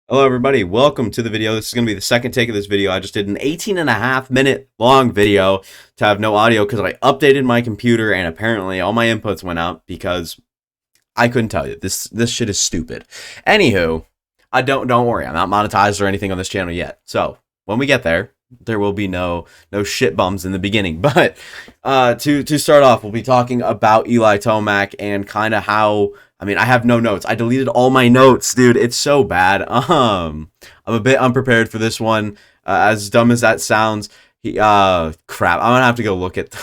Hello everybody, welcome to the video. This is going to be the second take of this video. I just did an 18.5 minute long video to have no audio because I updated my computer and apparently all my inputs went out because I couldn't tell you. This shit is stupid. Anywho, don't worry, I'm not monetized or anything on this channel yet. So when we get there, there will be no shit bums in the beginning. But to start off, we'll be talking about Eli Tomac and kind of how. I mean, I have no notes. I deleted all my notes, dude. It's so bad. I'm a bit unprepared for this one. As dumb as that sounds, crap. I'm gonna have to go look at.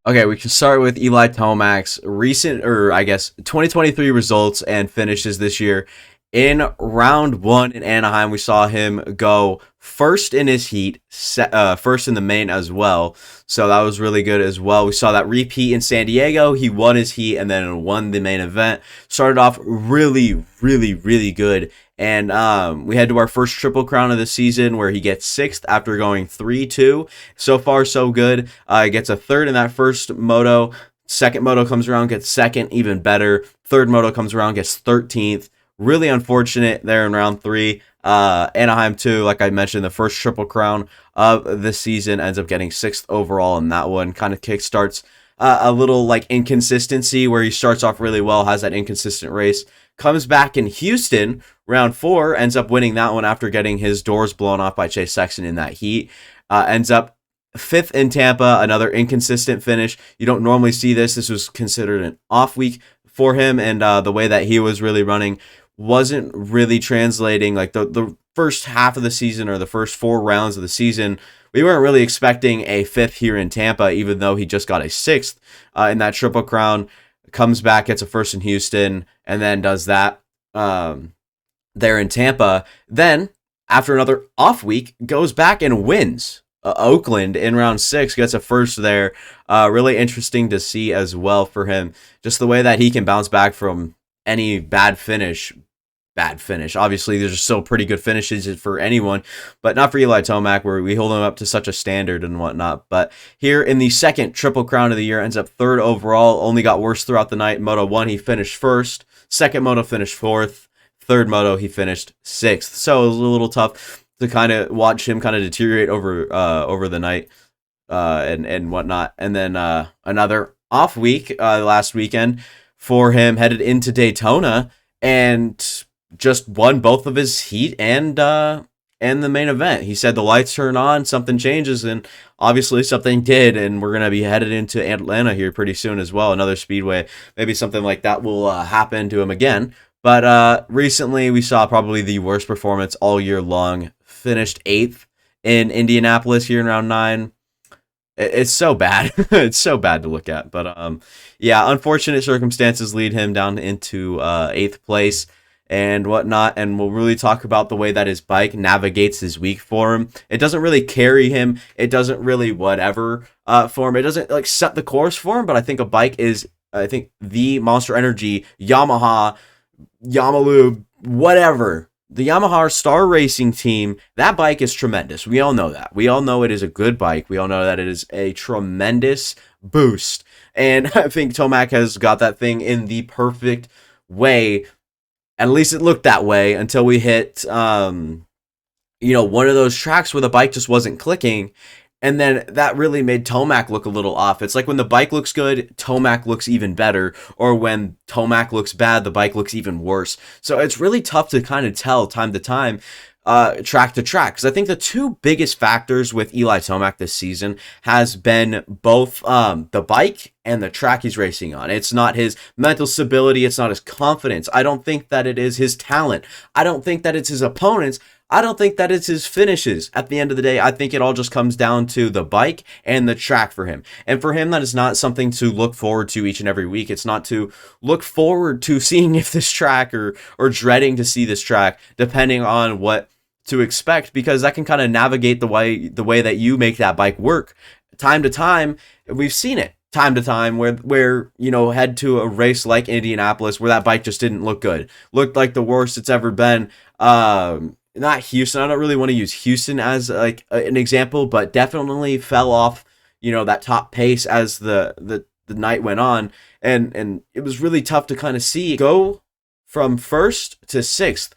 Okay, we can start with Eli Tomac's recent, or I guess 2023 results and finishes this year. In round one in Anaheim, we saw him go first in his heat, first in the main as well. So that was really good as well. We saw that repeat in San Diego. He won his heat and then won the main event. Started off really good. And we head to our first Triple Crown of the season where he gets sixth after going 3-2. So far, so good. He gets a third in that first moto. Second moto comes around, gets second, even better. Third moto comes around, gets 13th. Really unfortunate there in round three. Anaheim 2, like I mentioned, the first Triple Crown of the season, ends up getting sixth overall in that one. Kind of kickstarts a little like inconsistency where he starts off really well, has that inconsistent race. Comes back in Houston, round four, ends up winning that one after getting his doors blown off by Sexton in that heat. Ends up fifth in Tampa, another inconsistent finish. You don't normally see this. This was considered an off week for him, and the way that he was really running wasn't really translating. Like the first half of the season or the first four rounds of the season, we weren't really expecting a fifth here in Tampa, even though he just got a sixth in that Triple Crown. Comes back, gets a first in Houston, and then does that there in Tampa. Then, after another off week, goes back and wins Oakland in round six, gets a first there. Really interesting to see as well for him. Just the way that he can bounce back from any bad finish. Obviously, there's still pretty good finishes for anyone, but not for Eli Tomac, where we hold him up to such a standard and whatnot. But here in the second Triple Crown of the year, ends up third overall. Only got worse throughout the night. Moto 1, he finished first. Second moto, finished fourth. Third moto, he finished sixth. So it was a little tough to kind of watch him kind of deteriorate over the night and whatnot. And then another off week last weekend for him, headed into Daytona and just won both of his heat and the main event. He said the lights turn on, something changes, and obviously something did, and we're going to be headed into Atlanta here pretty soon as well, another speedway. Maybe something like that will happen to him again. But recently we saw probably the worst performance all year long. Finished eighth in Indianapolis here in round 9. It's so bad. It's so bad to look at. But yeah, unfortunate circumstances lead him down into 8th place and whatnot. And we'll really talk about the way that his bike navigates his week for him. It doesn't really carry him. It doesn't really whatever for him. It doesn't like set the course for him. But I think a bike is, I think, the Monster Energy, Yamaha, Yamalu, whatever. The Yamaha Star Racing team, that bike is tremendous. We all know that. We all know it is a good bike. We all know that it is a tremendous boost. And I think Tomac has got that thing in the perfect way. At least it looked that way until we hit, one of those tracks where the bike just wasn't clicking. And then that really made Tomac look a little off. It's like when the bike looks good, Tomac looks even better. Or when Tomac looks bad, the bike looks even worse. So it's really tough to kind of tell time to time, track to track. Because I think the two biggest factors with Eli Tomac this season has been both the bike and the track he's racing on. It's not his mental stability. It's not his confidence. I don't think that it is his talent. I don't think that it's his opponents. I don't think that it's his finishes. At the end of the day, I think it all just comes down to the bike and the track for him. And for him, that is not something to look forward to each and every week. It's not to look forward to seeing if this track or dreading to see this track, depending on what to expect, because that can kind of navigate the way that you make that bike work. Time to time, we've seen it. Time to time where head to a race like Indianapolis where that bike just didn't look good. Looked like the worst it's ever been. Not Houston. I don't really want to use Houston as like an example, but definitely fell off, that top pace as the night went on, and it was really tough to kind of see go from first to sixth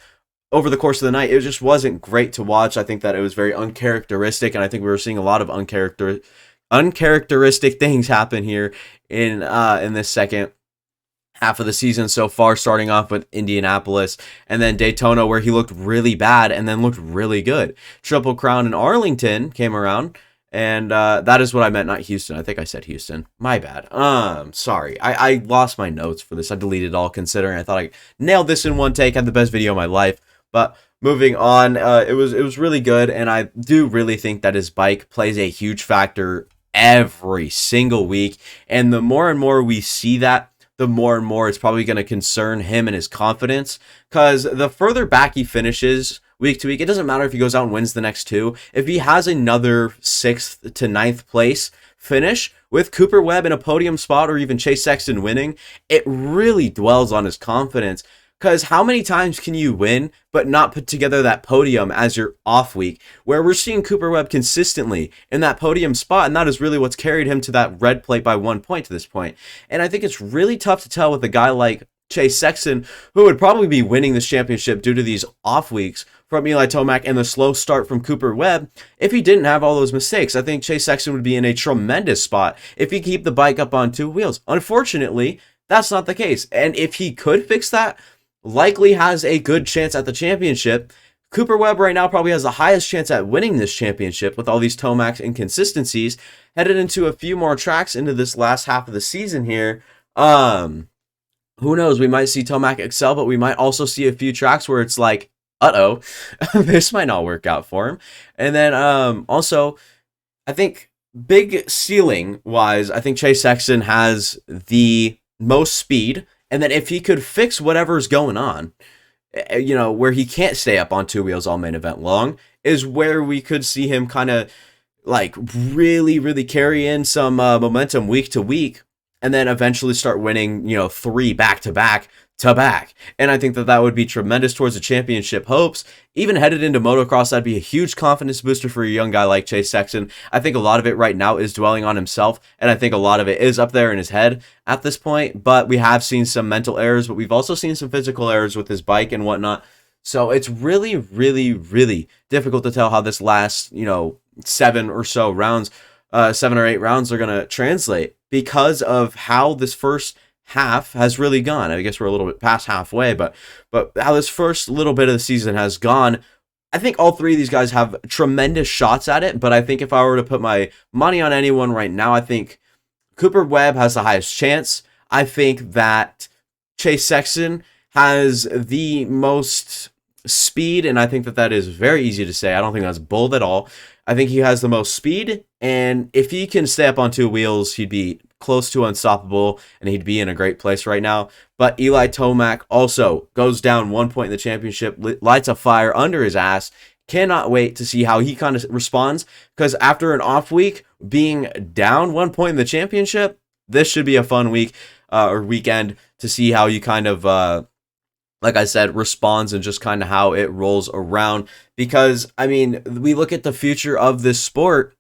over the course of the night, it just wasn't great to watch. I think that it was very uncharacteristic, and I think we were seeing a lot of uncharacteristic things happen here in this second half of the season so far, starting off with Indianapolis and then Daytona, where he looked really bad and then looked really good. Triple Crown in Arlington came around, and that is what I meant, not Houston. I think I said Houston. My bad. Sorry. I lost my notes for this. I deleted it all, considering I thought I nailed this in one take, had the best video of my life. But moving on, it was really good, and I do really think that his bike plays a huge factor every single week. And the more and more we see that, the more and more it's probably going to concern him and his confidence, because the further back he finishes week to week, it doesn't matter if he goes out and wins the next two. If he has another 6th to 9th place finish with Cooper Webb in a podium spot, or even Chase Sexton winning, it really dwells on his confidence. Because how many times can you win but not put together that podium as your off week, where we're seeing Cooper Webb consistently in that podium spot, and that is really what's carried him to that red plate by 1 point to this point. And I think it's really tough to tell with a guy like Chase Sexton, who would probably be winning this championship due to these off weeks from Eli Tomac and the slow start from Cooper Webb. If he didn't have all those mistakes, I think Chase Sexton would be in a tremendous spot if he keep the bike up on 2 wheels. Unfortunately, that's not the case. And if he could fix that, likely has a good chance at the championship. Cooper Webb right now probably has the highest chance at winning this championship with all these Tomac inconsistencies. Headed into a few more tracks into this last half of the season here. Who knows? We might see Tomac excel, but we might also see a few tracks where it's like, uh-oh, this might not work out for him. And then also, I think big ceiling-wise, I think Chase Sexton has the most speed. And then if he could fix whatever's going on, where he can't stay up on 2 wheels all main event long, is where we could see him kind of like really, really carry in some momentum week to week, and then eventually start winning, 3 back-to-back. And I think that would be tremendous towards the championship hopes. Even headed into motocross, that'd be a huge confidence booster for a young guy like Chase Sexton. I think a lot of it right now is dwelling on himself, and I think a lot of it is up there in his head at this point. But we have seen some mental errors, but we've also seen some physical errors with his bike and whatnot. So it's really, really, really difficult to tell how this last, 7 or 8 rounds are going to translate, because of how this first half has really gone. I guess we're a little bit past halfway, but how this first little bit of the season has gone, I think all 3 of these guys have tremendous shots at it. But I think if I were to put my money on anyone right now, I think Cooper Webb has the highest chance. I think that Chase Sexton has the most speed, and I think that is very easy to say. I don't think that's bold at all. I think he has the most speed, and if he can stay up on 2 wheels, he'd be close to unstoppable, and he'd be in a great place right now. But Eli Tomac also goes down 1 point in the championship, lights a fire under his ass. Cannot wait to see how he kind of responds, because after an off week, being down 1 point in the championship, this should be a fun week or weekend to see how you kind of, like I said, responds and just kind of how it rolls around. Because, I mean, we look at the future of this sport,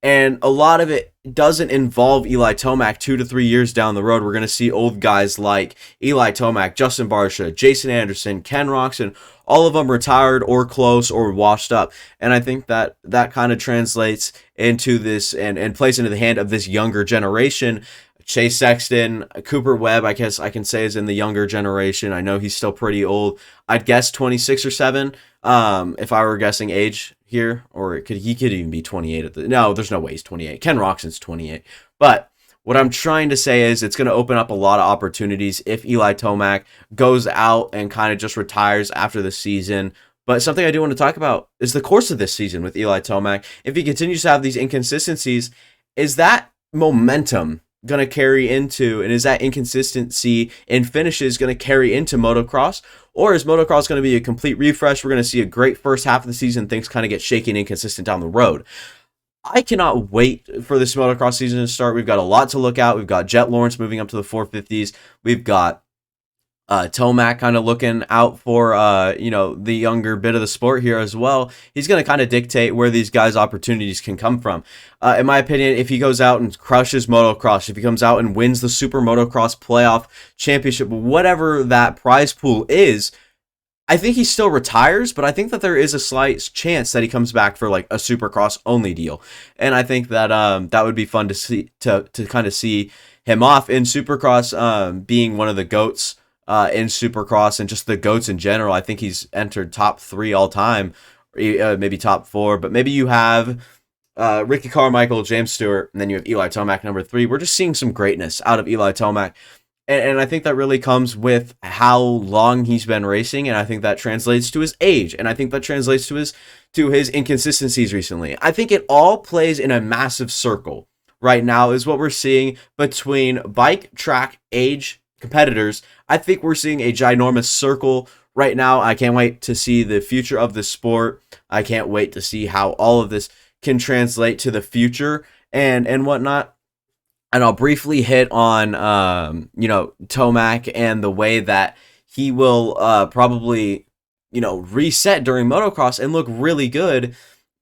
and a lot of it doesn't involve Eli Tomac 2 to 3 years down the road. We're going to see old guys like Eli Tomac, Justin Barcia, Jason Anderson, Ken Roxon, all of them retired or close or washed up. And I think that kind of translates into this and plays into the hand of this younger generation. Chase Sexton, Cooper Webb, I guess I can say, is in the younger generation. I know he's still pretty old. I'd guess 26 or 7 if I were guessing age here. Or he could even be 28. No, there's no way he's 28. Ken Roxon's 28. But what I'm trying to say is it's going to open up a lot of opportunities if Eli Tomac goes out and kind of just retires after the season. But something I do want to talk about is the course of this season with Eli Tomac. If he continues to have these inconsistencies, is that momentum going to carry into, and is that inconsistency in finishes going to carry into motocross? Or is motocross going to be a complete refresh? We're going to see a great first half of the season, things kind of get shaky and inconsistent down the road. I cannot wait for this motocross season to start. We've got a lot to look at. We've got Jett Lawrence moving up to the 450s. We've got Tomac kind of looking out for, the younger bit of the sport here as well. He's going to kind of dictate where these guys' opportunities can come from. In my opinion, if he goes out and crushes motocross, if he comes out and wins the Super Motocross Playoff Championship, whatever that prize pool is, I think he still retires, but I think that there is a slight chance that he comes back for like a Supercross only deal. And I think that that would be fun to see, to kind of see him off in Supercross, being one of the GOATs in Supercross and just the GOATs in general. I think he's entered top 3 all time, maybe top 4, but maybe you have Ricky Carmichael, James Stewart, and then you have Eli Tomac number 3. We're just seeing some greatness out of Eli Tomac. And I think that really comes with how long he's been racing, and I think that translates to his age, and I think that translates to his inconsistencies recently. I think it all plays in a massive circle right now is what we're seeing between bike, track, age, competitors. I think we're seeing a ginormous circle right now. I can't wait to see the future of the sport. I can't wait to see how all of this can translate to the future and whatnot. And I'll briefly hit on, Tomac and the way that he will probably, reset during motocross and look really good.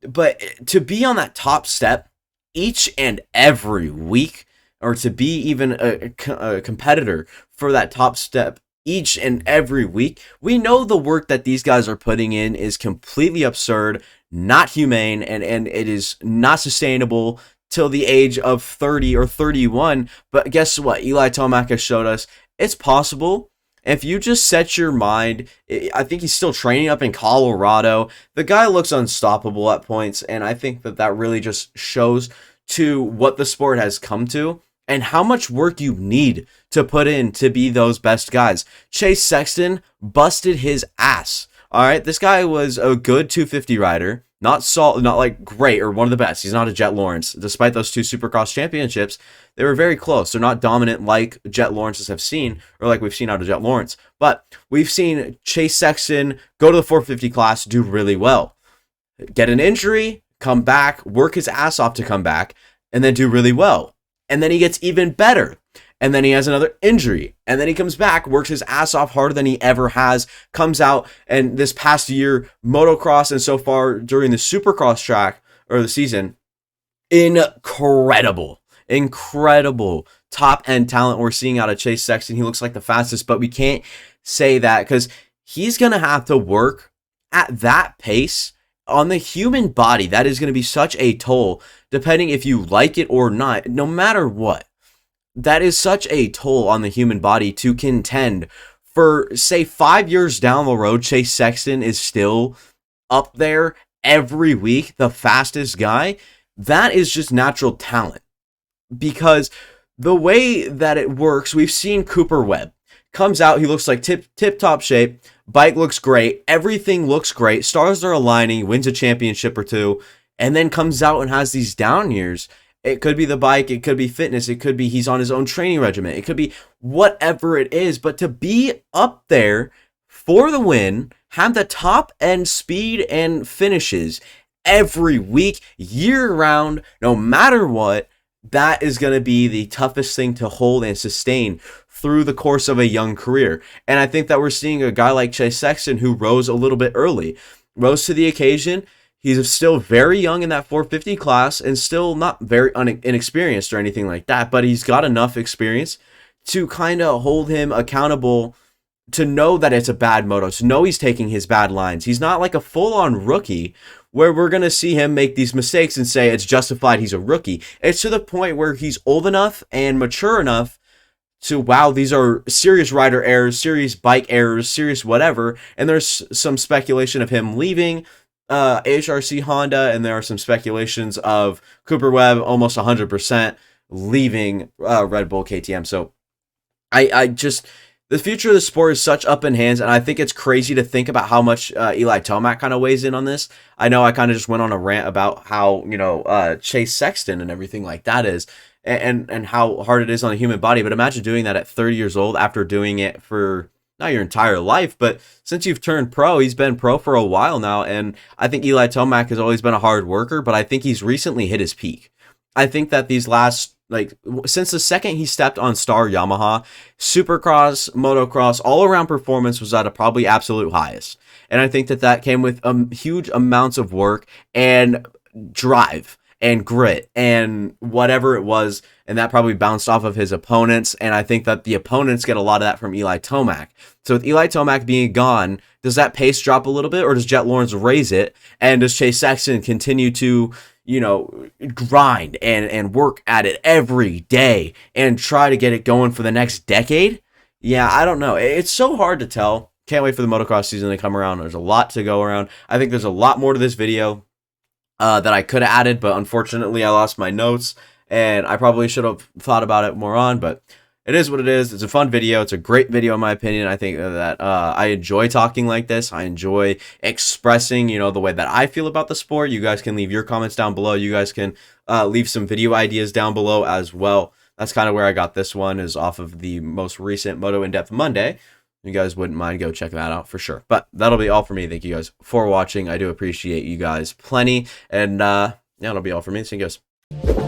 But to be on that top step each and every week, or to be even a competitor for that top step each and every week, we know the work that these guys are putting in is completely absurd, not humane, and it is not sustainable till the age of 30 or 31. But guess what? Eli Tomac has showed us it's possible. If you just set your mind, I think he's still training up in Colorado. The guy looks unstoppable at points, and I think that really just shows to what the sport has come to and how much work you need to put in to be those best guys. Chase Sexton busted his ass. All right, this guy was a good 250 rider. Not like great or one of the best. He's not a Jett Lawrence. Despite those 2 Supercross championships, they were very close. They're not dominant like Jett Lawrence's have seen, or like we've seen out of Jett Lawrence. But we've seen Chase Sexton go to the 450 class, do really well. Get an injury, come back, work his ass off to come back, and then do really well. And then he gets even better. And then he has another injury. And then he comes back, works his ass off harder than he ever has, comes out, and this past year, motocross and so far during the Supercross track, or the season, incredible top-end talent we're seeing out of Chase Sexton. He looks like the fastest, but we can't say that because he's going to have to work at that pace on the human body. That is going to be such a toll, depending if you like it or not, no matter what. That is such a toll on the human body to contend for, say, 5 years down the road. Chase Sexton is still up there every week, the fastest guy. That is just natural talent, because the way that it works, we've seen Cooper Webb comes out, he looks like tip top shape, bike looks great, everything looks great, stars are aligning, wins a championship or 2, and then comes out and has these down years. It could be the bike, it could be fitness, it could be he's on his own training regimen, it could be whatever it is. But to be up there for the win, have the top end speed and finishes every week, year round, no matter what, that is going to be the toughest thing to hold and sustain through the course of a young career. And I think that we're seeing a guy like Chase Sexton who rose a little bit early, rose to the occasion. He's still very young in that 450 class and still not very inexperienced or anything like that, but he's got enough experience to kind of hold him accountable, to know that it's a bad moto, to know he's taking his bad lines. He's not like a full-on rookie where we're going to see him make these mistakes and say it's justified he's a rookie. It's to the point where he's old enough and mature enough to, wow, these are serious rider errors, serious bike errors, serious whatever, and there's some speculation of him leaving HRC Honda, and there are some speculations of Cooper Webb almost 100% leaving Red Bull KTM. So I just, the future of the sport is such up in hands, and I think it's crazy to think about how much Eli Tomac kind of weighs in on this. I know I kind of just went on a rant about how, Chase Sexton and everything like that is, and how hard it is on the human body, but imagine doing that at 30 years old after doing it for not your entire life, but since you've turned pro. He's been pro for a while now, and I think Eli Tomac has always been a hard worker, but I think he's recently hit his peak. I think that these last, since the second he stepped on Star Yamaha, Supercross, motocross, all-around performance was at a probably absolute highest. And I think that came with huge amounts of work and drive and grit and whatever it was, and that probably bounced off of his opponents, and I think that the opponents get a lot of that from Eli Tomac. So with Eli Tomac being gone, does that pace drop a little bit, or does Jett Lawrence raise it, and does Chase Sexton continue to, you know, grind and work at it every day and try to get it going for the next decade? Yeah, I don't know. It's so hard to tell. Can't wait for the motocross season to come around. There's a lot to go around. I think there's a lot more to this video that I could have added, but unfortunately I lost my notes, and I probably should have thought about it more on, but it is what it is. It's a fun video. It's a great video in my opinion. I think that I enjoy talking like this. I enjoy expressing, you know, the way that I feel about the sport. You guys can leave your comments down below. You guys can leave some video ideas down below as well. That's kind of where I got this one, is off of the most recent Moto In-Depth Monday. You guys wouldn't mind, go check that out for sure. But that'll be all for me. Thank you guys for watching. I do appreciate you guys plenty. And yeah, that'll be all for me. See you guys.